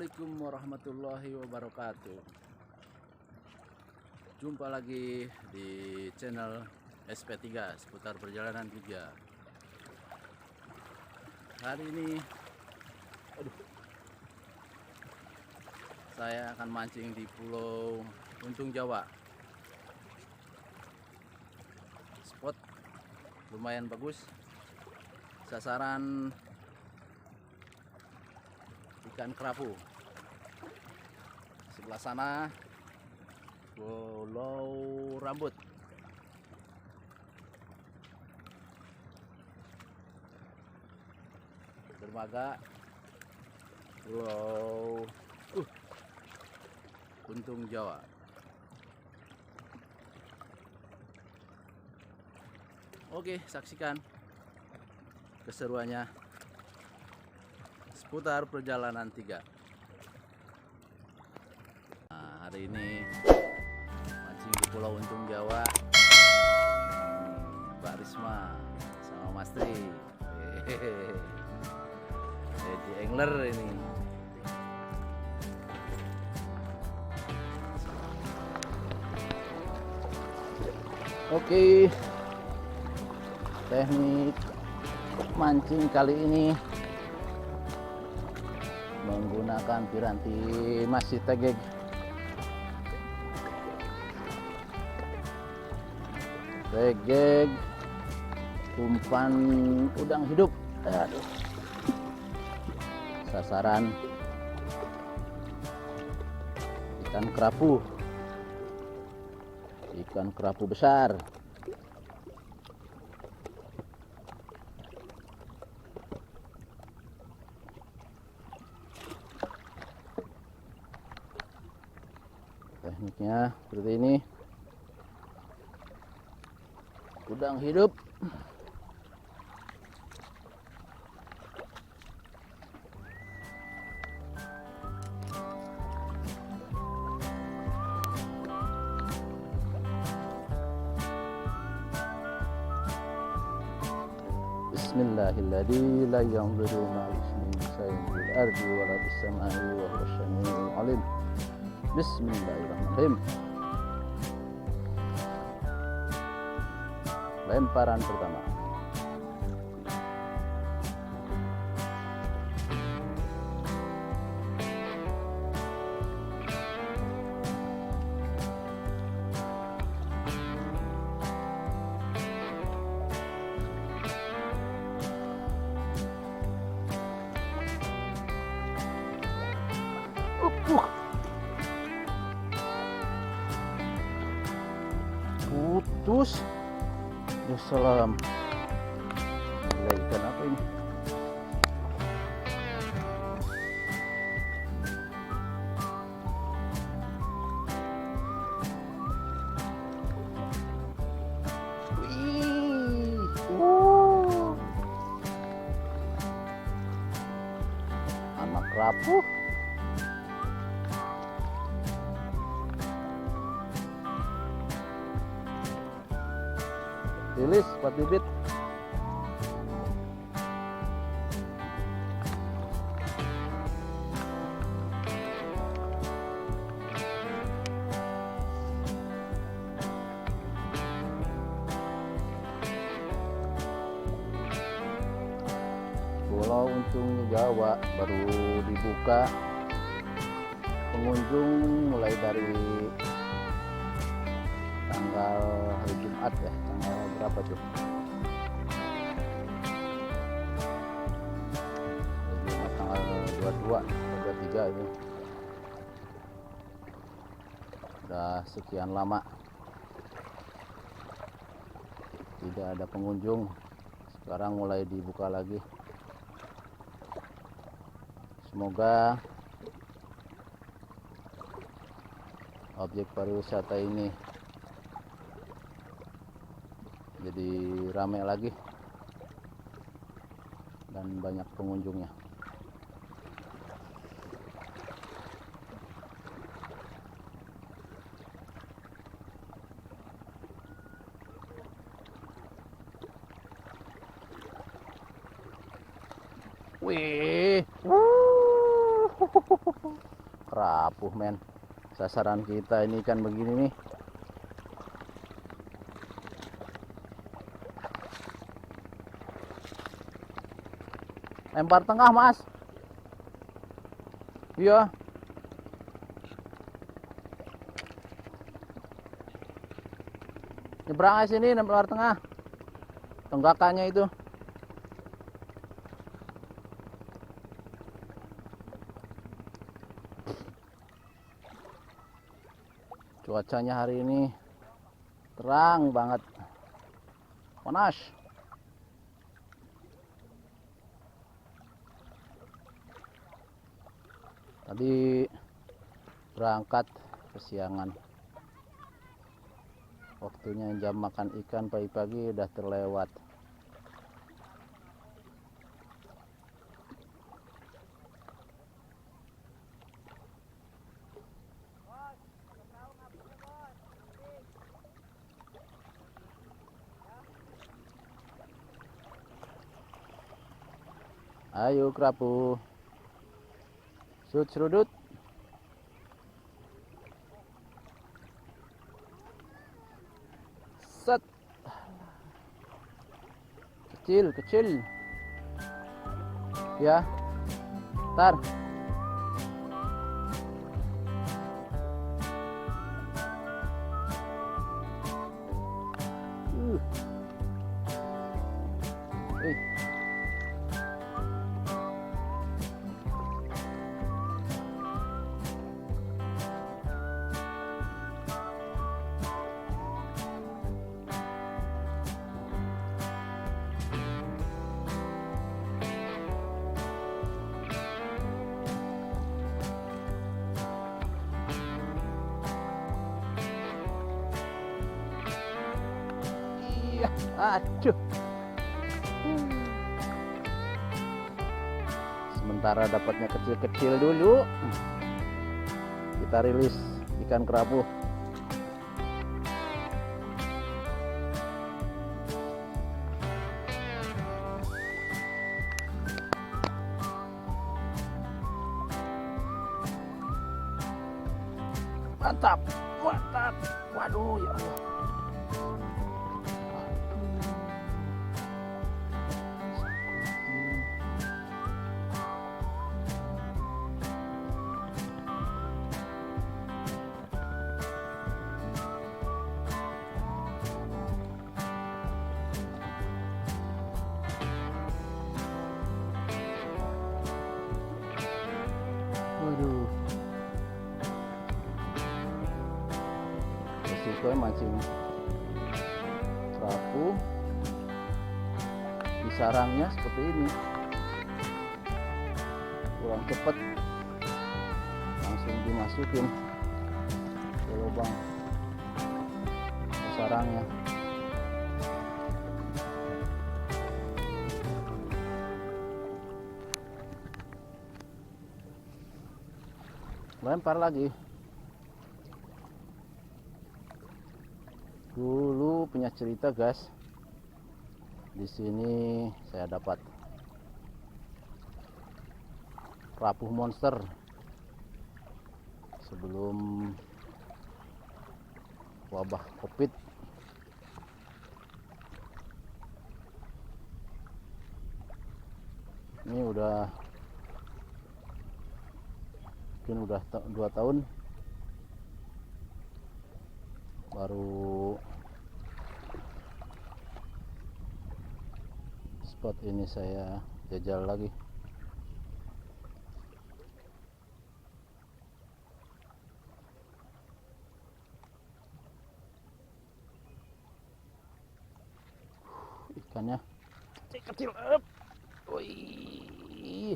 Assalamualaikum warahmatullahi wabarakatuh. Jumpa lagi di channel SP3 seputar perjalanan juga. Hari ini saya akan mancing di Pulau Untung Jawa. Spot lumayan bagus. Sasaran ikan kerapu. Sebelah sana Pulau Rambut. Dermaga Pulau Untung Jawa. Oke, saksikan keseruannya seputar perjalanan 3. Nah, hari ini mancing di Pulau Untung Jawa. Mbak Risma sama Mas Tri. Jadi angler ini. Oke, teknik mancing kali ini menggunakan piranti masih tegek. Umpan udang hidup. Aduh. Sasaran ikan kerapu besar. Tekniknya seperti ini. Udang hidup. Bismillahirrahmanirrahim. La yanzuru ma'ismin sayyidil ardi wa la bis-samai wa huwa as-sami'ul 'alim. Bismillahirrahmanirrahim. Lemparan pertama. Putus. Salam. Gila, ikan apa ini? Wih. Anak kerapu. Rilis 4 bibit. Pulau Untung Jawa baru dibuka pengunjung mulai dari tanggal hari Jumat ya, tanggal berapa tuh? Jumat tanggal 22 atau 23 ini. Udah sekian lama tidak ada pengunjung, sekarang mulai dibuka lagi. Semoga objek pariwisata ini jadi ramai lagi dan banyak pengunjungnya. Wih. Rapuh men. Sasaran kita ini kan begini nih. Lempar tengah mas. Iya. Nyebrang aja sini, lempar tengah. Tenggakannya itu. Cuacanya hari ini terang banget, panas. Tadi berangkat kesiangan, waktunya jam makan ikan pagi-pagi udah terlewat. Ayo kerapu, serudut. Set. Kecil. Ya. Tar. Aduh. Sementara dapatnya kecil-kecil dulu, kita rilis ikan kerapu. Mantap. Waduh ya Allah. Waduh, resiko mancing kerapu di sarangnya seperti ini, kurang cepat, langsung dimasukin ke lubang sarangnya. Lempar lagi. Dulu punya cerita guys, di sini saya dapat kerapu monster sebelum wabah COVID. Ini udah 2 tahun baru spot ini saya jajal lagi. Ikannya kecil. Wih.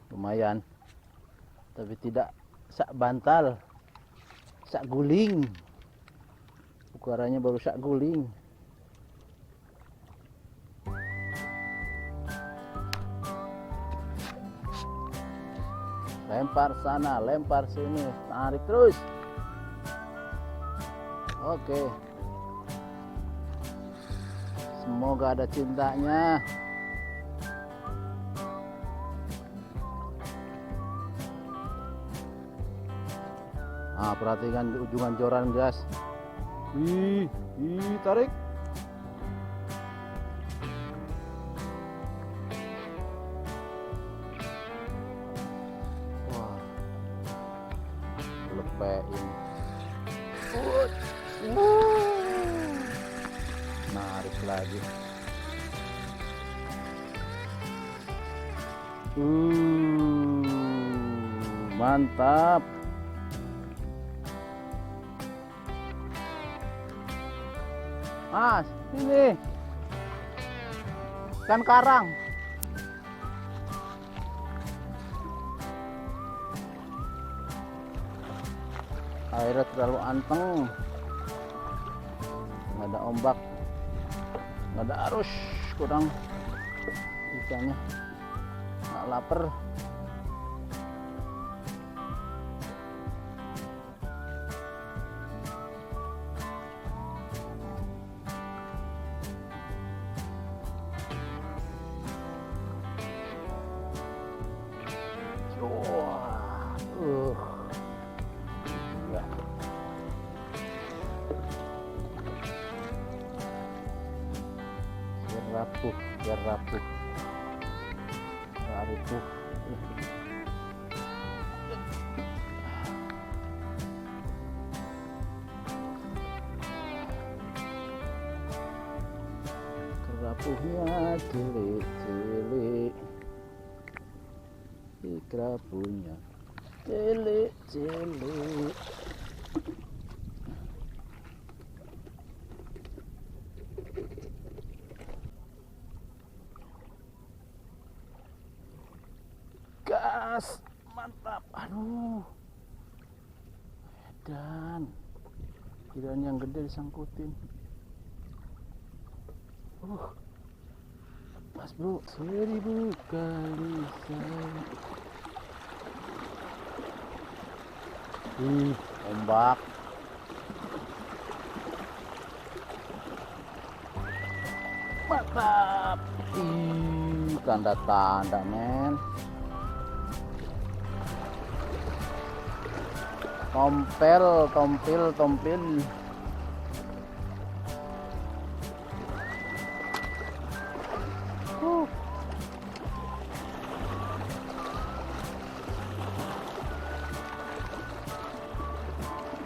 Lumayan, tapi tidak sak bantal, sak guling. Ukurannya baru sak guling. Lempar sana, lempar sini, tarik terus. Oke. Semoga ada cintanya. Ah, perhatikan ujungan joran, guys. Tarik. Wah, lepein. Narik lagi. Mantap. Mas, ini ikan karang. Airnya terlalu anteng, nggak ada ombak, nggak ada arus, kurang ikannya, nggak lapar. Ya. Biar rapuh. Kerapuhnya cilik-cilik, kerapuhnya cilik-cilik. Gas, mantap. Aduh, kirain yang gede disangkutin. Pas bro, 1000 kali sayang. Ombak. Mantap. Tanda-tanda, men. Tompil.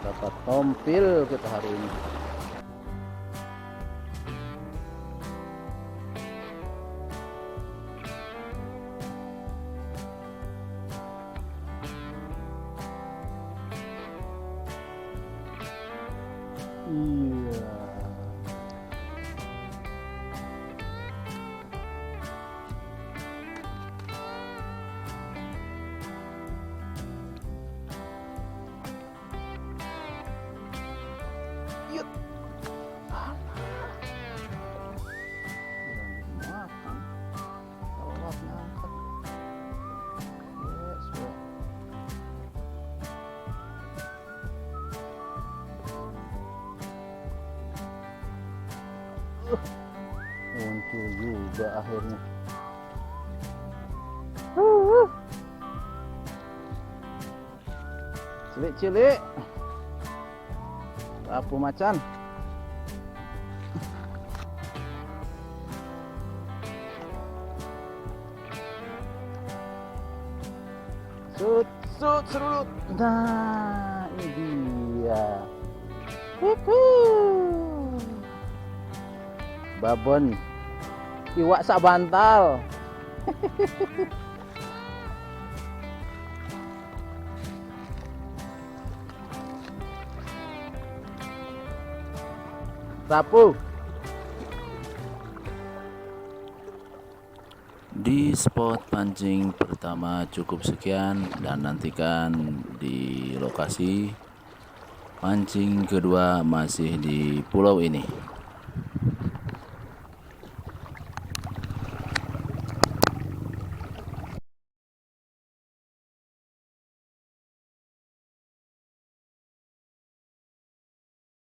Dapat tompil kita hari ini. Iya. Yuk. Makan. Allah ngangkat. Yes, bro. Muncul juga akhirnya. Cilik-cilik. Rapuh macan. Serut. Nah, ini dia. Babon. Iwak sak bantal. Rapuh. Di spot pancing pertama cukup sekian, dan nantikan di lokasi pancing kedua masih di pulau ini.